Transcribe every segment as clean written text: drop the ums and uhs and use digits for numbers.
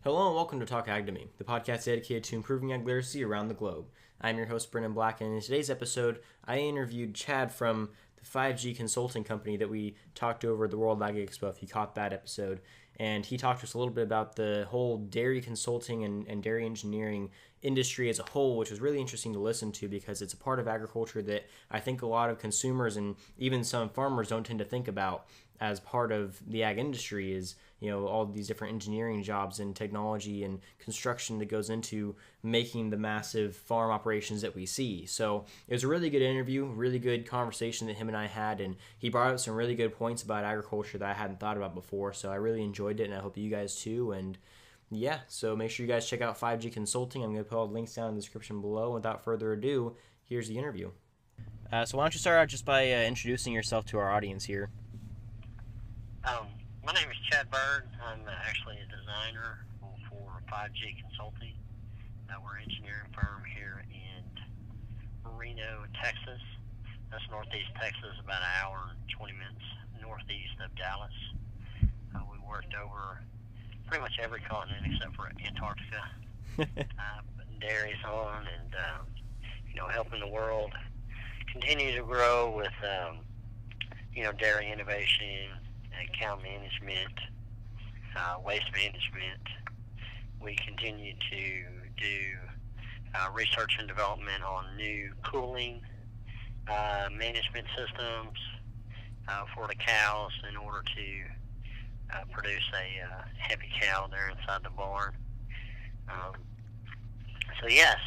Hello and welcome to Talk Ag to Me, the podcast dedicated to improving ag literacy around the globe. I'm your host, Brennan Black, and in today's episode, I interviewed Chad from the 5G consulting company that we talked to over at the World Ag Expo, if you caught that episode. And he talked to us a little bit about the whole dairy consulting and dairy engineering industry as a whole, which was really interesting to listen to because it's a part of agriculture that I think a lot of consumers and even some farmers don't tend to think about as part of the ag industry is, all these different engineering jobs and technology and construction that goes into making the massive farm operations that we see. So it was a really good interview, really good conversation that him and I had, and he brought up some really good points about agriculture that I hadn't thought about before. So I really enjoyed it, and I hope you guys too. And yeah, so make sure you guys check out 5G Consulting. I'm going to put all the links down in the description below. Without further ado, here's the interview. So why don't you start out just by introducing yourself to our audience here? My name is Chad Bird. I'm actually a designer for 5G Consulting. We're an engineering firm here in Reno, Texas. That's northeast Texas, about an hour and 20 minutes northeast of Dallas. We worked over pretty much every continent except for Antarctica. Putting dairies on and, helping the world continue to grow with, dairy innovation, cow management, waste management. We continue to do research and development on new cooling management systems for the cows in order to produce a heavy cow there inside the barn.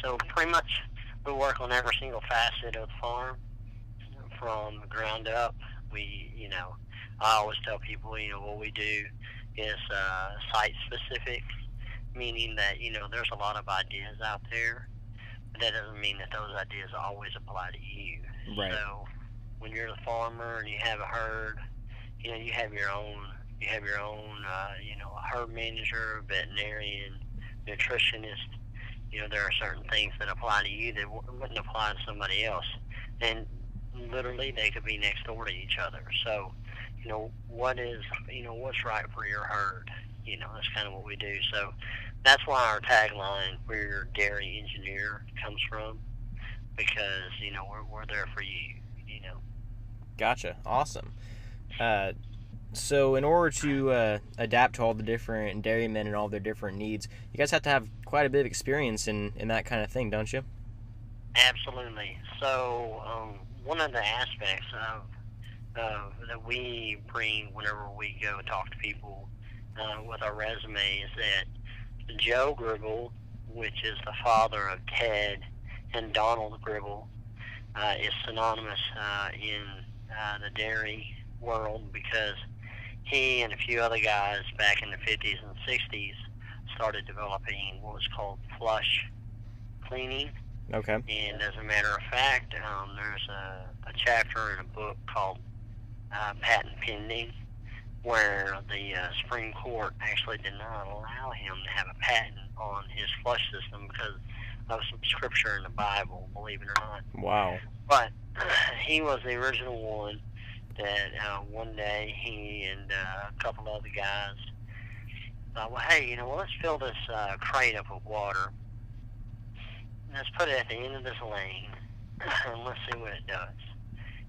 So pretty much we work on every single facet of the farm from the ground up. I always tell people, what we do is site-specific, meaning that, there's a lot of ideas out there, but that doesn't mean that those ideas always apply to you. Right. So when you're the farmer and you have a herd, you have your own, herd manager, veterinarian, nutritionist. There are certain things that apply to you that wouldn't apply to somebody else. And literally they could be next door to each other. So, what's right for your herd? That's kind of what we do. So that's why our tagline, "We're your dairy engineer," comes from, because, we're there for you, Gotcha. Awesome. So in order to adapt to all the different dairymen and all their different needs, you guys have to have quite a bit of experience in that kind of thing, don't you? Absolutely. So one of the aspects that we bring whenever we go talk to people with our resume is that Joe Gribble, which is the father of Ted and Donald Gribble, is synonymous in the dairy world because he and a few other guys back in the 50s and 60s started developing what was called flush cleaning. Okay. And as a matter of fact, there's a chapter in a book called Patent Pending, where the Supreme Court actually did not allow him to have a patent on his flush system because of some scripture in the Bible, believe it or not. Wow. But he was the original one that one day he and a couple other guys thought, well, hey, let's fill this crate up with water. Let's put it at the end of this lane, and let's see what it does.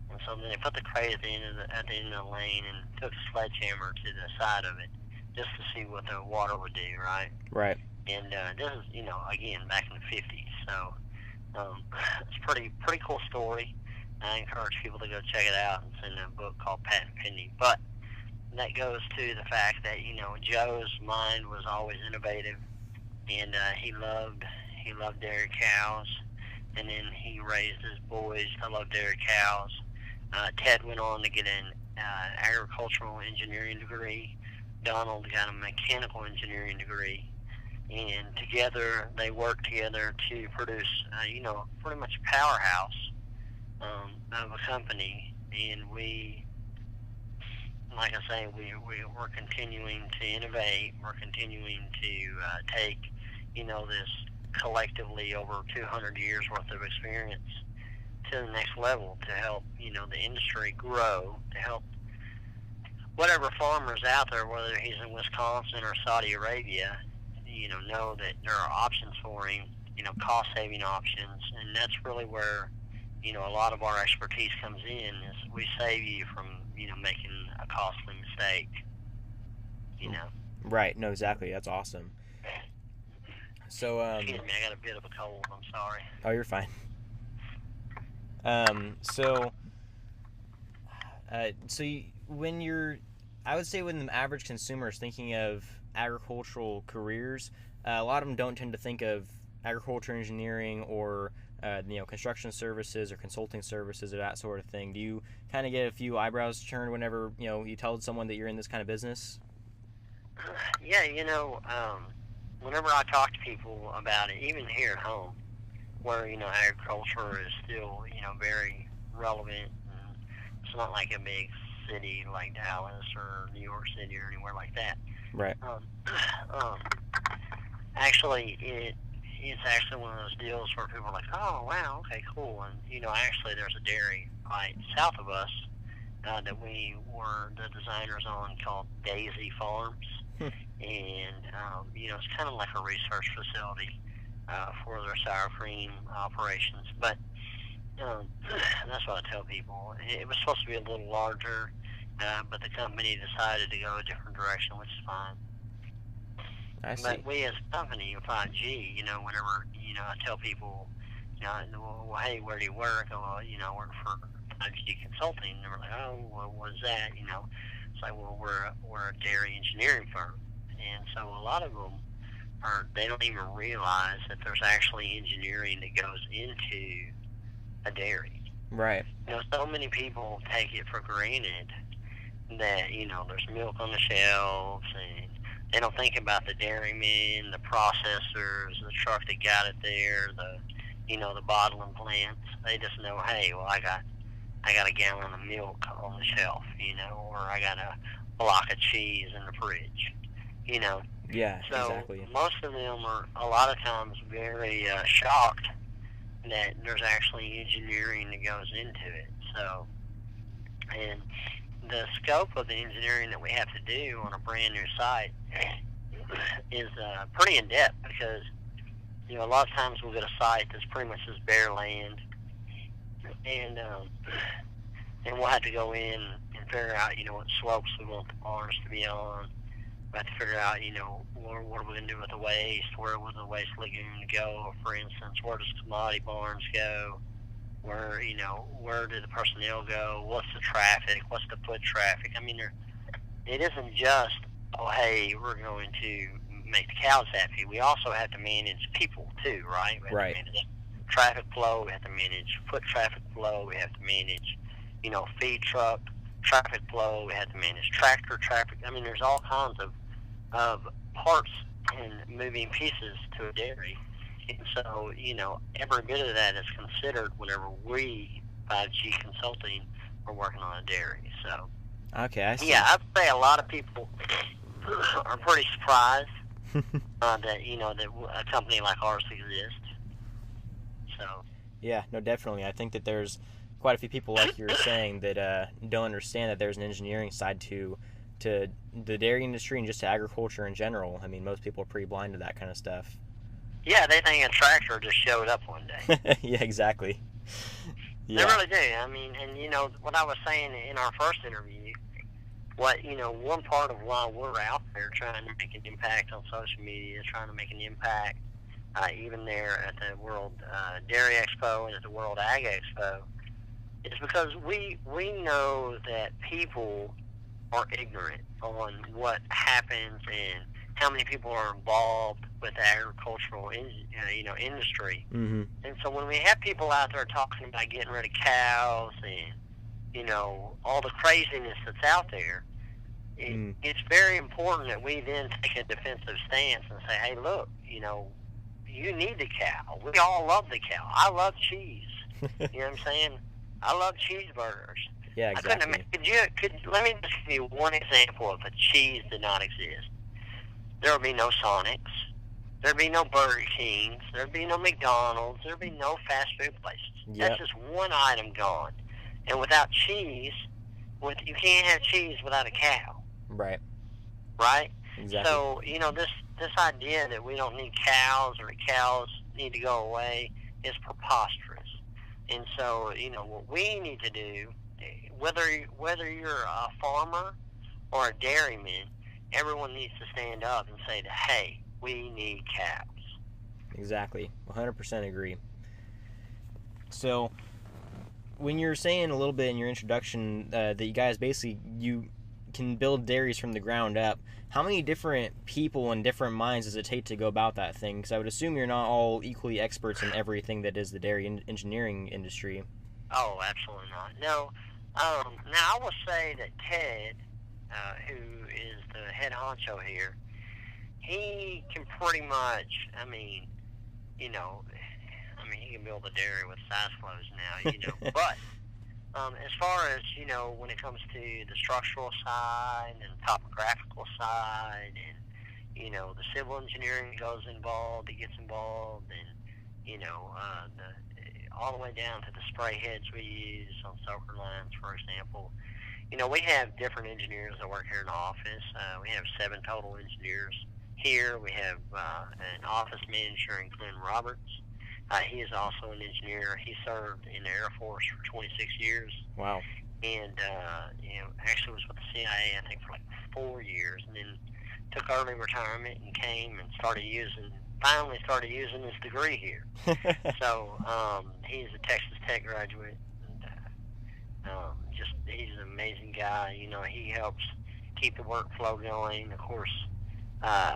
And so then they put the crate at the end of the lane and took a sledgehammer to the side of it just to see what the water would do, right? Right. And this is, again, back in the 50s. So it's a pretty cool story. I encourage people to go check it out. It's in a book called Patent Pending. But that goes to the fact that, Joe's mind was always innovative, and he loved dairy cows, and then he raised his boys to love dairy cows. Ted went on to get an agricultural engineering degree. Donald got a mechanical engineering degree. And together, they worked together to produce, pretty much a powerhouse of a company. And we, like I say, we're continuing to innovate. We're continuing to take, this collectively over 200 years worth of experience to the next level to help, the industry grow, to help whatever farmer's out there, whether he's in Wisconsin or Saudi Arabia, know that there are options for him, cost-saving options, and that's really where, a lot of our expertise comes in, is we save you from, making a costly mistake, Right. No, exactly. That's awesome. So, Excuse me, I got a bit of a cold. I'm sorry. Oh, you're fine. So I would say when the average consumer is thinking of agricultural careers, a lot of them don't tend to think of agriculture engineering or construction services or consulting services or that sort of thing. Do you kind of get a few eyebrows turned whenever you tell someone that you're in this kind of business? Yeah, whenever I talk to people about it, even here at home, where agriculture is still very relevant, and it's not like a big city like Dallas or New York City or anywhere like that. Right. Actually, it's actually one of those deals where people are like, oh wow, okay, cool, and actually there's a dairy right south of us that we were the designers on, called Daisy Farms. And it's kind of like a research facility for their sour cream operations. But that's what I tell people. It was supposed to be a little larger, but the company decided to go a different direction, which is fine. I see. But we as a company, 5G, whenever I tell people, well, hey, where do you work? Oh, well, I work for 5G Consulting. And they're like, oh, well, what is that? It's like, well, we're a dairy engineering firm, and so a lot of them they don't even realize that there's actually engineering that goes into a dairy. Right. So many people take it for granted that there's milk on the shelves, and they don't think about the dairymen, the processors, the truck that got it there, the bottling plants. They just know, hey, well, I got a gallon of milk on the shelf, or I got a block of cheese in the fridge, Yeah, So exactly. most of them are a lot of times very shocked that there's actually engineering that goes into it. So, and the scope of the engineering that we have to do on a brand new site is pretty in depth, because a lot of times we'll get a site that's pretty much just bare land, and we'll have to go in and figure out what slopes we want the barns to be on. We have to figure out what are we going to do with the waste, where will the waste lagoon go, for instance, where does commodity barns go, where do the personnel go, what's the traffic, what's the foot traffic. I mean, it isn't just, oh, hey, we're going to make the cows happy. We also have to manage people too, right? We have to manage traffic flow, we have to manage foot traffic flow, we have to manage feed truck traffic flow, we have to manage tractor traffic. I mean, there's all kinds of parts and moving pieces to a dairy. And so, every bit of that is considered whenever we, 5G Consulting, are working on a dairy. So, okay, I see. Yeah, I'd say a lot of people are pretty surprised that, that a company like ours exists. So. Yeah, no, definitely. I think that there's quite a few people, like you were saying, that don't understand that there's an engineering side to the dairy industry and just to agriculture in general. I mean, most people are pretty blind to that kind of stuff. Yeah, they think a tractor just showed up one day. Yeah, exactly. Yeah. They really do. I mean, and what I was saying in our first interview, one part of why we're out there trying to make an impact on social media, trying to make an impact even there at the World Dairy Expo and at the World Ag Expo, is because we know that people are ignorant on what happens and how many people are involved with the agricultural industry. Mm-hmm. And so when we have people out there talking about getting rid of cows and all the craziness that's out there, it's very important that we then take a defensive stance and say, hey, look, you need the cow. We all love the cow. I love cheese. You know what I'm saying? I love cheeseburgers. Yeah, exactly. Let me just give you one example of a cheese did not exist. There would be no Sonics. There would be no Burger Kings. There would be no McDonald's. There would be no fast food places. Yep. That's just one item gone. And without cheese, you can't have cheese without a cow. Right. Right? Exactly. So, this idea that we don't need cows or that cows need to go away is preposterous. And so, what we need to do, whether you're a farmer or a dairyman, everyone needs to stand up and say that, hey, we need cows. Exactly. 100% agree. So, when you're saying a little bit in your introduction that you guys basically, you can build dairies from the ground up, how many different people and different minds does it take to go about that thing? Because I would assume you're not all equally experts in everything that is the dairy engineering industry. Oh, absolutely not. No. Now, I will say that Ted, who is the head honcho here, he can pretty much, he can build a dairy with size flows now, but as far as, when it comes to the structural side and topographical side and, the civil engineering he gets involved, and, all the way down to the spray heads we use on soaker lines, for example. We have different engineers that work here in the office. We have 7 total engineers here. We have an office manager in Glenn Roberts. He is also an engineer. He served in the Air Force for 26 years. Wow. And, actually was with the CIA, I think, for like 4 years, and then took early retirement and came and finally started using his degree here. So, he's a Texas Tech graduate, and he's an amazing guy. He helps keep the workflow going. Of course,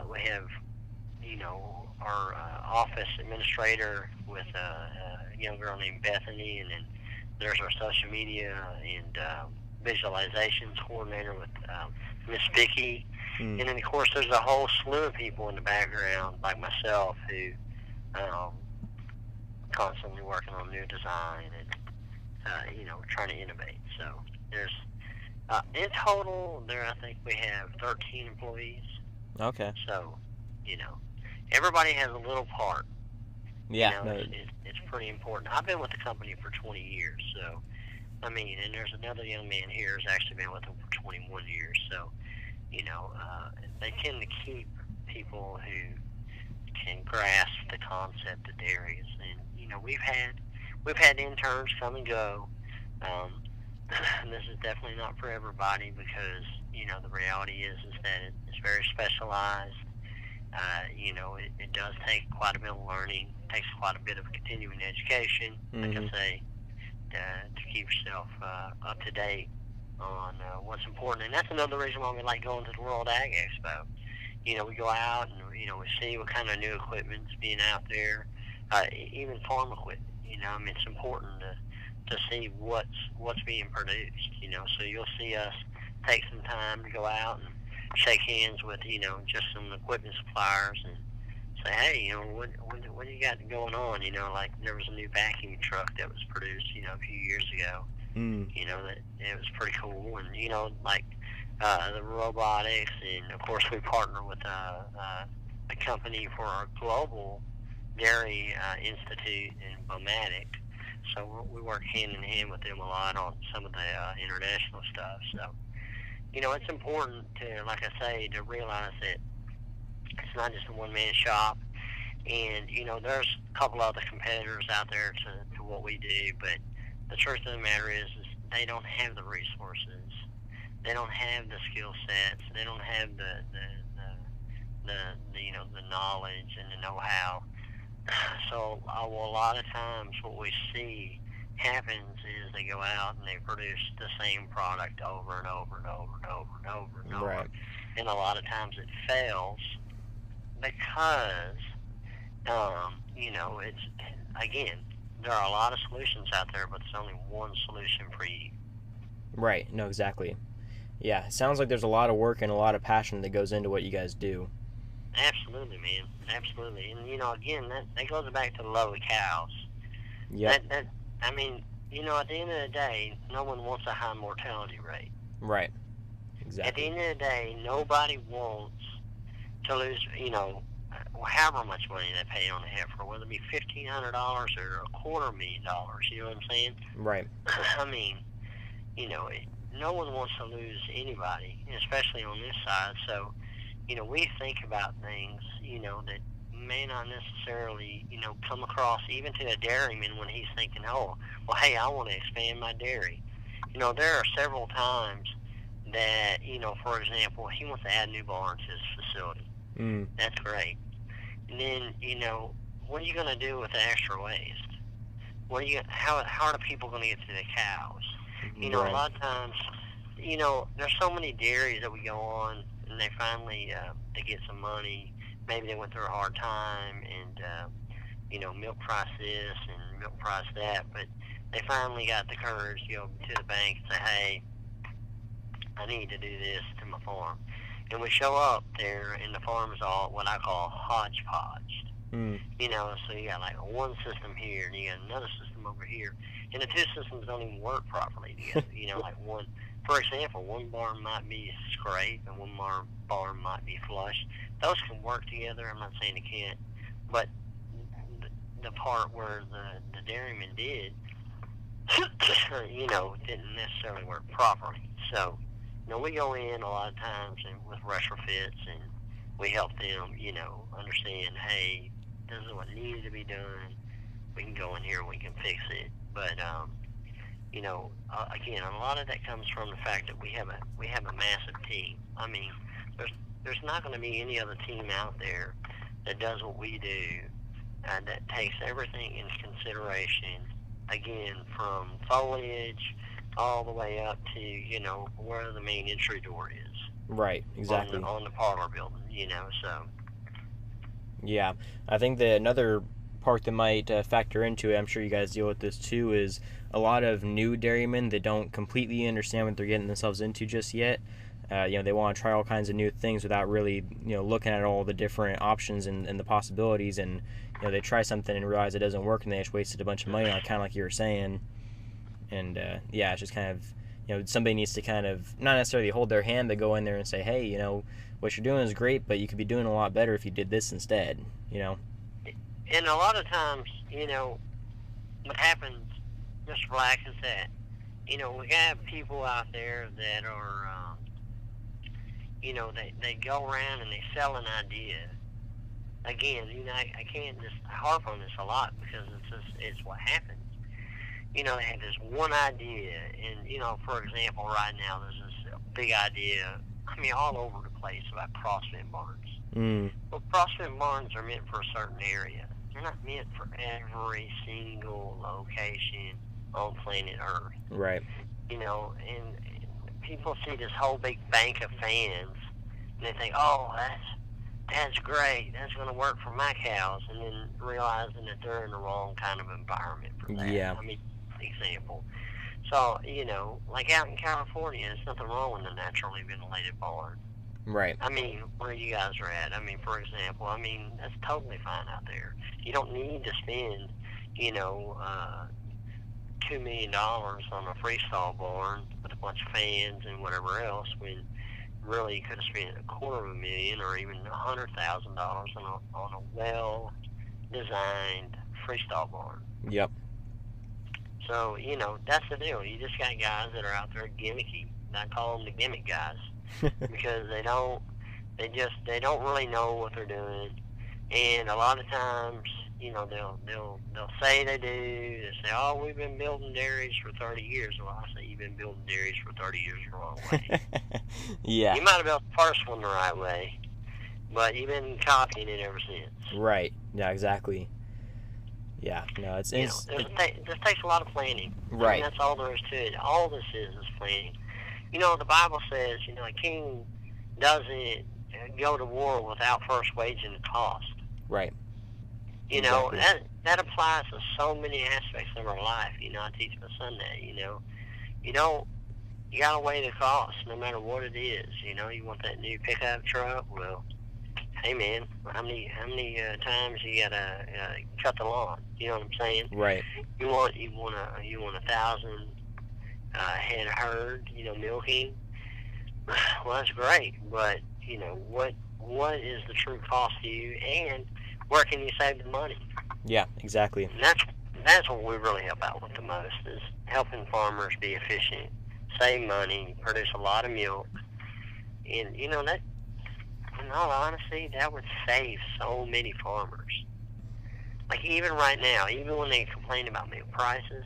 we have, our office administrator with a young girl named Bethany, and then there's our social media and visualizations coordinator with Miss Vicky. And then, of course, there's a whole slew of people in the background, like myself, who constantly working on new design and, trying to innovate. So there's, in total, I think we have 13 employees. Okay. So, everybody has a little part. Yeah. It's pretty important. I've been with the company for 20 years, so, and there's another young man here who's actually been with them for 21 years, so, they tend to keep people who can grasp the concept of dairies. And, we've had interns come and go. This is definitely not for everybody because, the reality is that it's very specialized. It does take quite a bit of learning. It takes quite a bit of continuing education, like I say, to keep yourself up to date on what's important. And that's another reason why we like going to the World Ag Expo. We go out and, we see what kind of new equipment's being out there, even farm equipment. It's important to see what's being produced, so you'll see us take some time to go out and shake hands with, just some equipment suppliers and say, hey, what do you got going on? Like there was a new vacuum truck that was produced, a few years ago. That it was pretty cool, and the robotics, and of course we partner with a company for our global dairy institute in Bomatic, so we work hand in hand with them a lot on some of the international stuff. So it's important to, like I say, to realize that it's not just a one-man shop, and there's a couple other competitors out there to what we do, but the truth of the matter is they don't have the resources, they don't have the skill sets, they don't have the knowledge and the know-how. So a lot of times what we see happens is they go out and they produce the same product over and over and over and over and over and over. Right. And a lot of times it fails because, it's, again, there are a lot of solutions out there, but there's only one solution for you. Right. No, exactly. Yeah, it sounds like there's a lot of work and a lot of passion that goes into what you guys do. Absolutely, man. Absolutely. And, again, that goes back to the love of cows. Yeah. At the end of the day, no one wants a high mortality rate. Right. Exactly. At the end of the day, nobody wants to lose, however much money they pay on a heifer, whether it be $1,500 or $250,000, you know what I'm saying? Right. No one wants to lose anybody, especially on this side. So, we think about things, that may not necessarily, come across even to a dairyman when he's thinking, oh, well, hey, I want to expand my dairy. There are several times that, for example, he wants to add new barns to his facility. That's great. And then, what are you going to do with the extra waste? How are the people going to get to the cows? Right. A lot of times, there's so many dairies that we go on, and they finally they get some money. Maybe they went through a hard time, and milk price this and milk price that, but they finally got the courage to go to the bank and say, hey, I need to do this to my farm. And we show up there, and the farm is all what I call hodgepodge. So you got like one system here, and you got another system over here, and the two systems don't even work properly together. Like for example, one barn might be scrape, and one barn might be flush. Those can work together. I'm not saying they can't, but the part where the dairyman did, didn't necessarily work properly. So, we go in a lot of times and with retrofits, and we help them, understand, hey, this is what needs to be done. We can go in here and we can fix it. But, again, a lot of that comes from the fact that we have a massive team. I mean, there's not going to be any other team out there that does what we do, that takes everything into consideration, again, from foliage all the way up to, where the main entry door is. Right, exactly. On the parlor building, so. Yeah, I think that another part that might factor into it, I'm sure you guys deal with this too, is a lot of new dairymen that don't completely understand what they're getting themselves into just yet. They want to try all kinds of new things without really, looking at all the different options and the possibilities, and, they try something and realize it doesn't work, and they just wasted a bunch of money on it, kind of like you were saying. And, it's just kind of, somebody needs to kind of, not necessarily hold their hand, but go in there and say, hey, what you're doing is great, but you could be doing a lot better if you did this instead, And a lot of times, what happens, Mr. Black, is that, we have people out there that are, they go around and they sell an idea. Again, I can't just harp on this a lot because it's what happens. They have this one idea, and, for example, right now there's this big idea, all over the place about CrossFit barns. Well, CrossFit barns are meant for a certain area. They're not meant for every single location on planet Earth. Right. And people see this whole big bank of fans, and they think, oh, that's great. That's going to work for my cows, and then realizing that they're in the wrong kind of environment for that. Yeah. Example. So, like out in California, there's nothing wrong with a naturally ventilated barn. Right. Where you guys are at. For example, that's totally fine out there. You don't need to spend, $2 million on a freestyle barn with a bunch of fans and whatever else, when really you could have spent $250,000 or even $100,000 on a well-designed freestyle barn. Yep. So, that's the deal. You just got guys that are out there gimmicky. I call them the gimmick guys because they don't really know what they're doing. And a lot of times, they'll say they do. They say, oh, we've been building dairies for 30 years. Well, I say you've been building dairies for 30 years the wrong way. Yeah. You might have built the first one the right way, but you've been copying it ever since. Right. Yeah, exactly. Yeah, no, it just takes a lot of planning. Right. That's all there is to it. All this is planning. The Bible says, a king doesn't go to war without first waging the cost. Right. Exactly. That applies to so many aspects of our life. I teach my son that, you got to weigh the cost no matter what it is. You want that new pickup truck? Well, hey man, how many times you gotta cut the lawn? You know what I'm saying? Right. You want 1,000 head of herd, milking. Well, that's great, but what is the true cost to you, and where can you save the money? Yeah, exactly. And that's what we really help out with the most, is helping farmers be efficient, save money, produce a lot of milk, and in all honesty, that would save so many farmers. Like even right now, even when they complain about milk prices,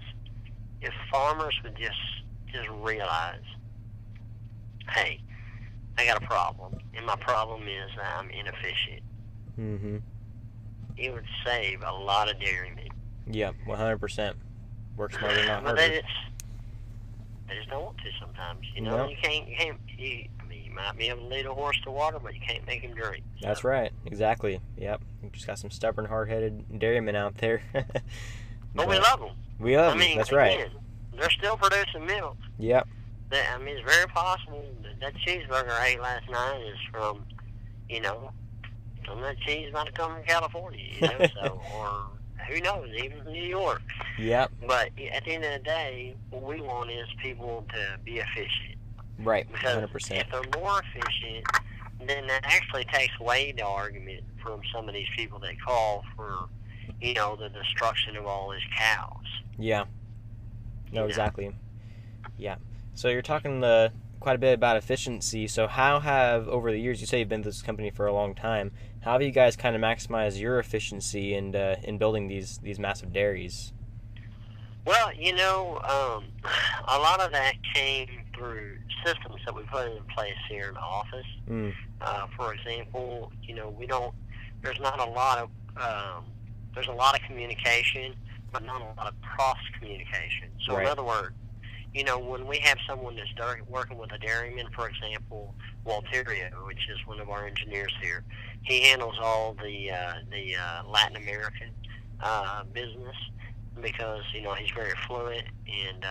if farmers would just realize, hey, I got a problem, and my problem is that I'm inefficient. Mm-hmm. It would save a lot of dairy meat. Yeah, 100%. Work smarter, not But harder. they just don't want to sometimes. You know, No. you can't. You might be able to lead a horse to water, but you can't make him drink. So. That's right. Exactly. Yep. You just got some stubborn, hard-headed dairymen out there. But we love them. We love them. I mean, That's right. again, they're still producing milk. Yep. I mean, it's very possible that cheeseburger I ate last night is from, you know, some of that cheese might have come from California, you know, so, or who knows, even from New York. Yep. But at the end of the day, what we want is people to be efficient. Right. Because 100%. if they're more efficient, then that actually takes away the argument from some of these people that call for, you know, the destruction of all these cows. Yeah. No, Yeah. exactly. Yeah. So you're talking quite a bit about efficiency. So how have, over the years, you say you've been with this company for a long time, how have you guys kind of maximized your efficiency in building these massive dairies? Well, you know, a lot of that came through systems that we put in place here in the office. Mm. For example, you know, there's not a lot of, there's a lot of communication, but not a lot of cross communication. So Right. in other words, you know, when we have someone that's working with a dairyman, for example, Walterio, which is one of our engineers here, he handles all the Latin American business because, you know, he's very fluent in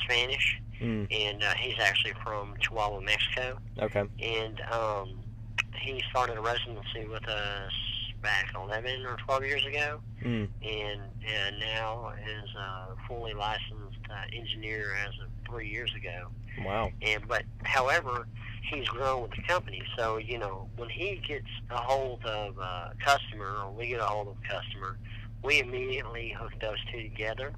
Spanish, Mm. and he's actually from Chihuahua, Mexico, Okay. and he started a residency with us back 11 or 12 years ago, Mm. and now is a fully licensed engineer as of 3 years ago. Wow. But however, he's grown with the company. So, you know, when he gets a hold of a customer, or we get a hold of a customer, we immediately hook those two together.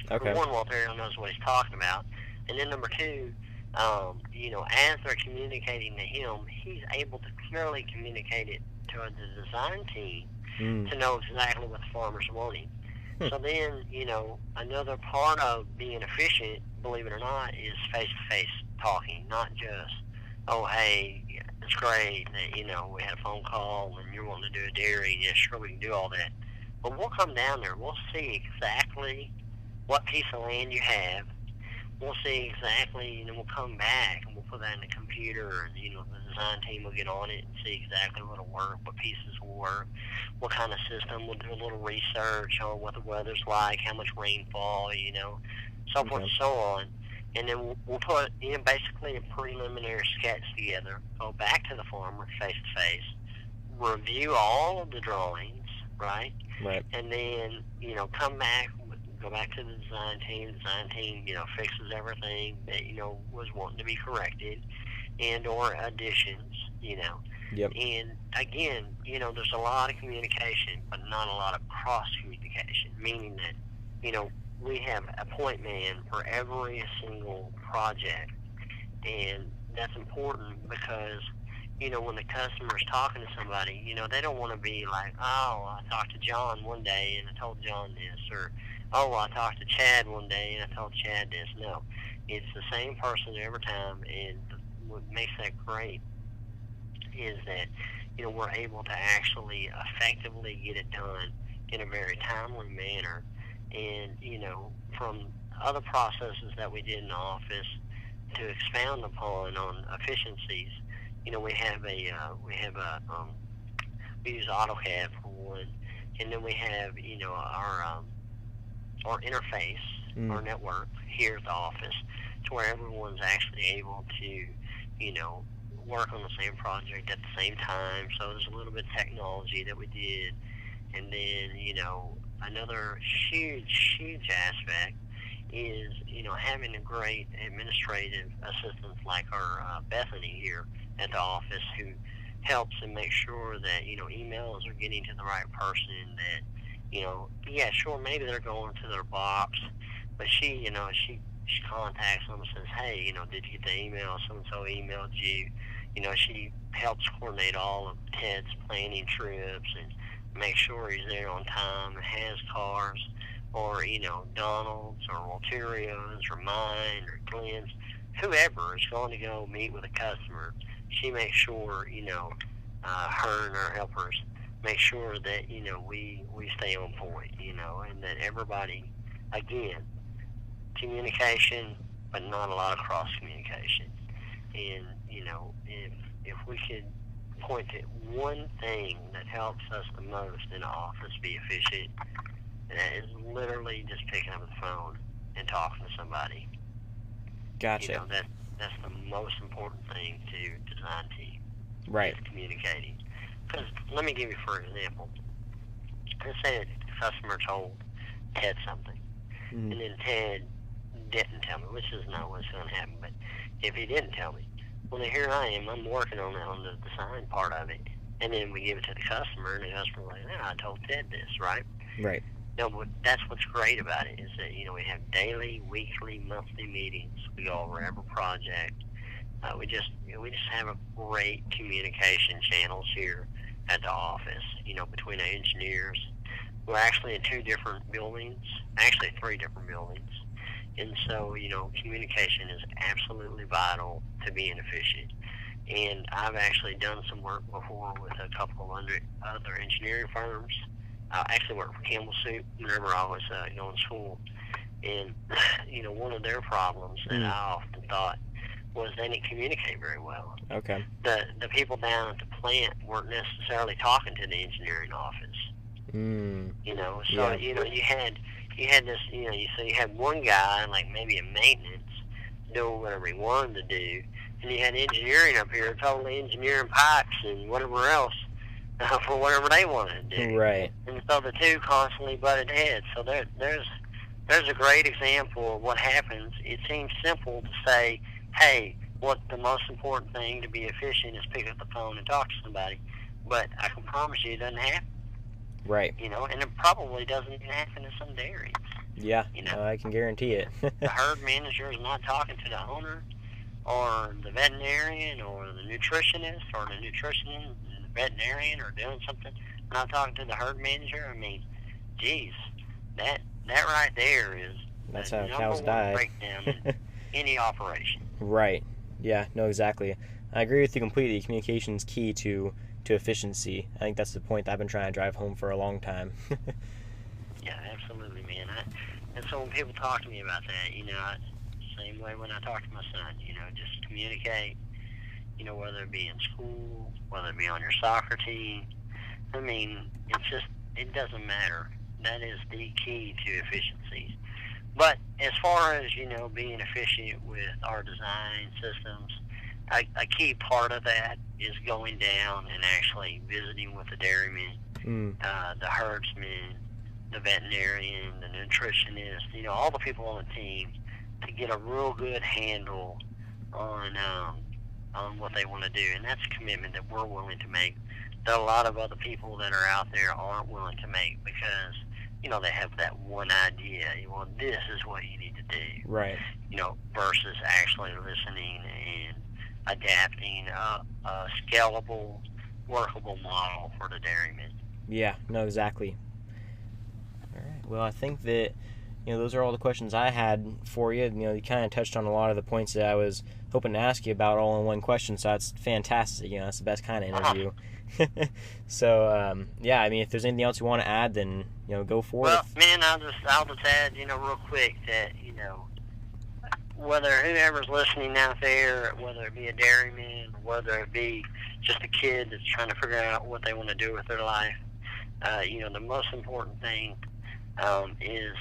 Okay. For one, Walterio knows what he's talking about. And then number two, you know, as they're communicating to him, he's able to clearly communicate it to the design team Mm. to know exactly what the farmer's wanting. Hmm. So then, you know, another part of being efficient, believe it or not, is face-to-face talking, not just, oh, hey, it's great that, you know, we had a phone call and you're wanting to do a dairy. Yeah, sure, we can do all that. But we'll come down there. We'll see exactly what piece of land you have. We'll see exactly, and then we'll come back and we'll put that in the computer, and, you know, the design team will get on it and see exactly what'll work, what pieces will work, what kind of system. We'll do a little research on what the weather's like, how much rainfall, you know, so forth and so on. And then we'll put, you know, basically a preliminary sketch together, go back to the farmer face-to-face, review all of the drawings, right? Right. And then, you know, come back, go back to the design team, you know, fixes everything that, you know, was wanting to be corrected, and or additions, you know. Yep. And again, you know, there's a lot of communication, but not a lot of cross communication, meaning that, you know, we have a point man for every single project, and that's important because, you know, when the customer's talking to somebody, you know, they don't want to be like, oh, I talked to John one day and I told John this, or, oh, I talked to Chad one day and I told Chad this. No, it's the same person every time, and what makes that great is that, you know, we're able to actually effectively get it done in a very timely manner. And, you know, from other processes that we did in the office, to expound upon on efficiencies, you know, we use AutoCAD for one, and then we have, you know, our interface, our network here at the office, to where everyone's actually able to, you know, work on the same project at the same time. So there's a little bit of technology that we did. And then, you know, another huge aspect is, you know, having a great administrative assistant like our Bethany here at the office, who helps and makes sure that, you know, emails are getting to the right person, that, you know, yeah, sure, maybe they're going to their box, but she, you know, she contacts them and says, hey, you know, did you get the email? So-and-so emailed you. she helps coordinate all of Ted's planning trips and make sure he's there on time and has cars, or, Donald's or Walterios or mine or Glenn's, whoever is going to go meet with a customer. She makes sure, her and her helpers make sure that, we stay on point, and that everybody, again, communication, but not a lot of cross communication. And, if we could point to one thing that helps us the most in the office be efficient, and that is literally just picking up the phone and talking to somebody. Gotcha. That's the most important thing to design team. Right. Is communicating. Because let me give you for example. Let's say that the customer told Ted something, and then Ted didn't tell me, which is not what's going to happen. But if he didn't tell me, well, then here I am. I'm working on the design part of it, and then we give it to the customer, and the customer like, I told Ted this, right? Right. No, but that's what's great about it is that we have daily, weekly, monthly meetings. We go over every project. We just have a great communication channels here at the office. Between the engineers, we're actually in 2 different buildings, actually 3 different buildings, and so communication is absolutely vital to being efficient. And I've actually done some work before with a couple of other engineering firms. I actually worked for Campbell Soup whenever I was going to school. And, one of their problems that I often thought was they didn't communicate very well. Okay. The people down at the plant weren't necessarily talking to the engineering office. So, you had this, so you had one guy, like maybe in maintenance, doing whatever he wanted to do. And you had engineering up here totally engineering pipes and whatever else for whatever they wanted to do. Right. And so the 2 constantly butted heads. So there's a great example of what happens. It seems simple to say, hey, what the most important thing to be efficient is pick up the phone and talk to somebody. But I can promise you it doesn't happen. Right. And it probably doesn't even happen in some dairies. Yeah, I can guarantee it. The herd manager is not talking to the owner or the veterinarian or the nutritionist or the nutritionist and the veterinarian or doing something, not talking to the herd manager. I mean, geez, that right there is that's the how cows die. Breakdown in any operation. Right. Yeah, no, exactly. I agree with you completely. Communication is key to efficiency. I think that's the point that I've been trying to drive home for a long time. Yeah, absolutely, man. And so when people talk to me about that, same way when I talk to my son, just communicate, whether it be in school, whether it be on your soccer team. I mean, it doesn't matter. That is the key to efficiency. But as far as, being efficient with our design systems, a key part of that is going down and actually visiting with the dairymen, the herdsmen, the veterinarian, the nutritionist, all the people on the team, to get a real good handle on what they want to do. And that's a commitment that we're willing to make that a lot of other people that are out there aren't willing to make because, they have that one idea. Well, this is what you need to do. Right. Versus actually listening and adapting a scalable, workable model for the dairymen. Yeah, no, exactly. All right. Well, I think that, those are all the questions I had for you. You kind of touched on a lot of the points that I was hoping to ask you about all in one question, so that's fantastic. That's the best kind of interview. So, yeah, I mean, if there's anything else you want to add, then, go for it. Well, man, I'll just add, real quick that, whether whoever's listening out there, whether it be a dairyman, whether it be just a kid that's trying to figure out what they want to do with their life, the most important thing is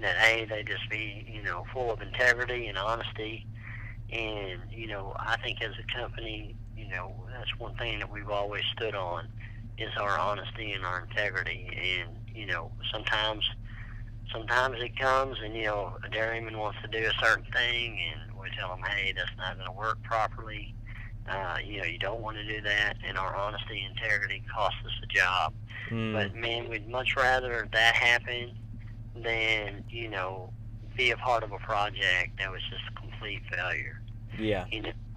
that, they just be, full of integrity and honesty. And, I think as a company, that's one thing that we've always stood on is our honesty and our integrity. And, sometimes it comes and, a dairyman wants to do a certain thing and we tell them, hey, that's not going to work properly. You don't want to do that. And our honesty and integrity costs us a job. But, man, we'd much rather that happen than, be a part of a project that was just a complete failure. Yeah.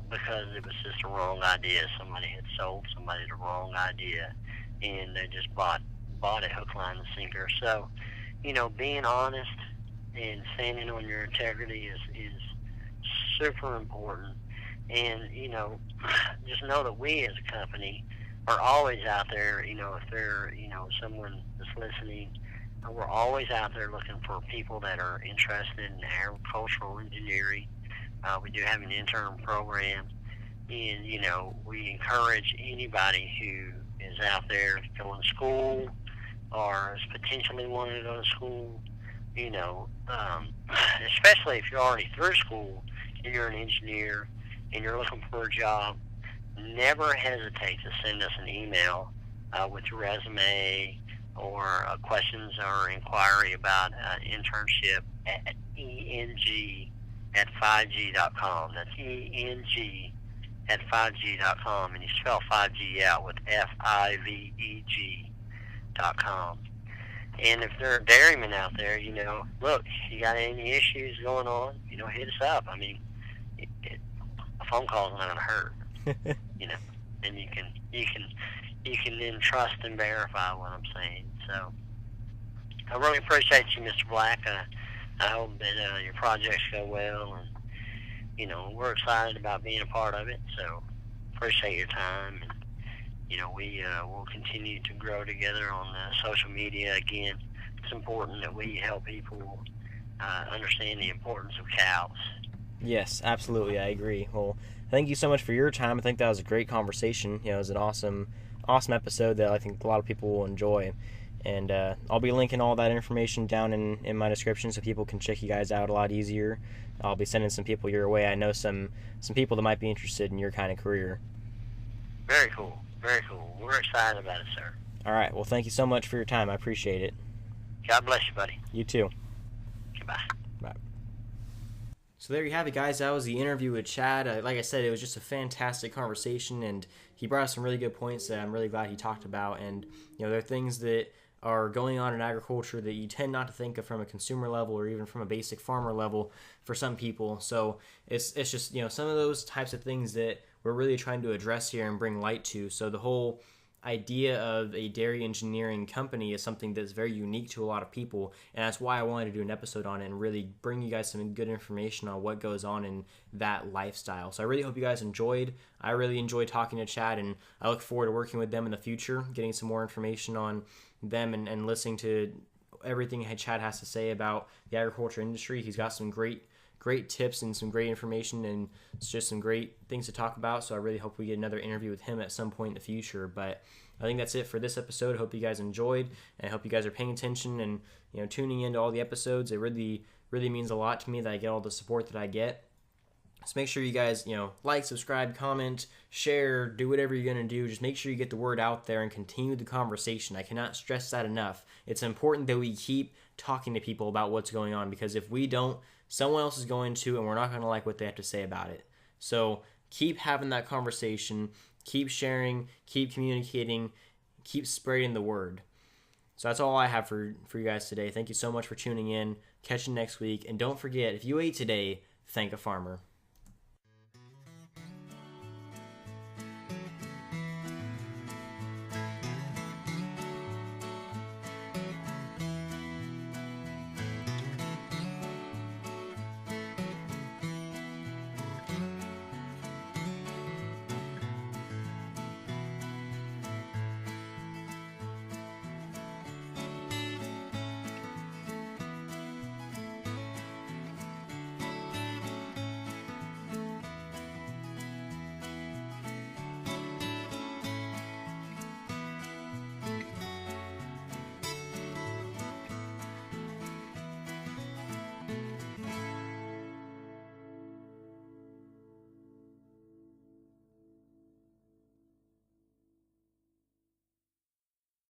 because it was just a wrong idea. Somebody had sold somebody the wrong idea, and they just bought it hook, line, and sinker. So, being honest and standing on your integrity is super important. And, just know that we as a company are always out there, if they're, someone that's listening, we're always out there looking for people that are interested in agricultural engineering. We do have an intern program, and, we encourage anybody who is out there going to school or is potentially wanting to go to school, especially if you're already through school and you're an engineer and you're looking for a job, never hesitate to send us an email with your resume or questions or inquiry about internship at eng@5g.com. That's eng@5g.com, and you spell 5G out with FIVEG.com. And if there are dairymen out there, look, you got any issues going on, hit us up. I mean, a phone call is not going to hurt, and you can then trust and verify what I'm saying. So I really appreciate you, Mr. Black. I hope that your projects go well, and we're excited about being a part of it. So appreciate your time, and we will continue to grow together on social media. Again, it's important that we help people understand the importance of cows. Yes, absolutely, I agree. Well, thank you so much for your time. I think that was a great conversation. It was an awesome episode that I think a lot of people will enjoy. And I'll be linking all that information down in my description so people can check you guys out a lot easier. I'll be sending some people your way. I know some people that might be interested in your kind of career. Very cool. Very cool. We're excited about it, sir. All right. Well, thank you so much for your time. I appreciate it. God bless you, buddy. You too. Goodbye. Bye. So there you have it, guys. That was the interview with Chad. Like I said, it was just a fantastic conversation, and he brought up some really good points that I'm really glad he talked about. And, there are things that are going on in agriculture that you tend not to think of from a consumer level or even from a basic farmer level for some people. So it's just, some of those types of things that we're really trying to address here and bring light to. So the whole idea of a dairy engineering company is something that's very unique to a lot of people, and that's why I wanted to do an episode on it and really bring you guys some good information on what goes on in that lifestyle. So I really hope you guys enjoyed. I really enjoyed talking to Chad, and I look forward to working with them in the future, getting some more information on them and listening to everything Chad has to say about the agriculture industry. He's got some great tips and some great information, and it's just some great things to talk about. So I really hope we get another interview with him at some point in the future. But I think that's it for this episode. I hope you guys enjoyed, and I hope you guys are paying attention and tuning into all the episodes. It really means a lot to me that I get all the support that I get. So make sure you guys, like, subscribe, comment, share, do whatever you're going to do. Just make sure you get the word out there and continue the conversation. I cannot stress that enough. It's important that we keep talking to people about what's going on, because if we don't, someone else is going to, and we're not going to like what they have to say about it. So keep having that conversation, keep sharing, keep communicating, keep spreading the word. So that's all I have for you guys today. Thank you so much for tuning in. Catch you next week. And don't forget, if you ate today, thank a farmer.